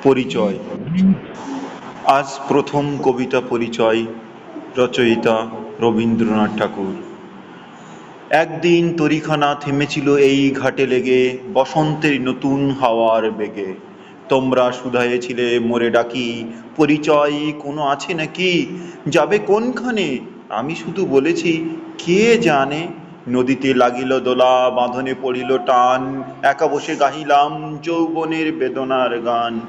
পরিচয়। আজ প্রথম কবিতা পরিচয়, রচয়িতা রবীন্দ্রনাথ ঠাকুর। একদিন তরীখানা থেমেছিল এই ঘাটে লেগে, বসন্তের নতুন হাওয়ার বেগে। তোমরা শুধায়েছিলে মোরে ডাকি, পরিচয় কোনো আছে নাকি? যাবে কোনখানে? আমি শুধু বলেছি, কে জানে। নদীতে লাগিল দোলা, বাঁধনে পড়িল টান, একা বসে গাহিলাম যৌবনের বেদনার গান।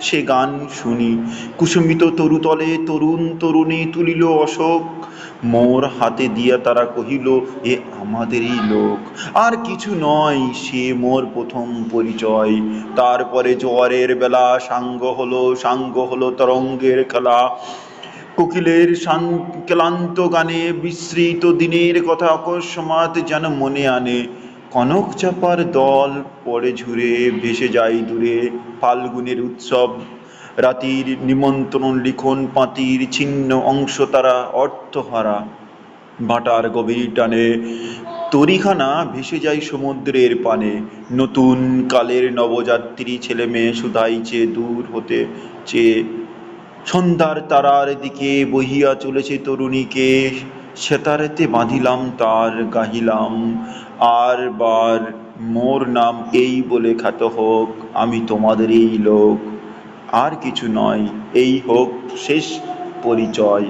সে গান শুনি কুসুমিত তরুতলে তরুণ তরুণী তুলিল অশোক, মোর হাতে দিয়া তারা কহিল, এ আমাদেরই লোক। আর কিছু নয়, সে মোর প্রথম পরিচয়। তারপরে জোয়ারের বেলা সাঙ্গ হলো তরঙ্গের খেলা। কোকিলের ক্লান্ত গানে বিস্মৃত দিনের কথা অকস্মাৎ যেন মনে আনে। কনক চাপার দল পড়ে ঝুরে ভেসে যায় দূরে, ফাল্গুনের উৎসব রাতির নিমন্ত্রণ লিখন পাঁতির ছিন্ন অংশ তারা অর্থহারা। ভাটার গভীর টানে তরীখানা ভেসে যায় সমুদ্রের পানে। নতুন কালের নবযাত্রী ছেলে মেয়ে শুধাইছে দূর হতে চেয়ে। সন্ধ্যার তারার দিকে বহিয়া চলেছে তরুণীকে, সেতারেতে বাঁধিলাম তার গাহিলাম, আর বার মোর নাম এই বলে খ্যাত হোক, আমি তোমাদেরই লোক। আর কিছু নয়, এই হোক শেষ পরিচয়।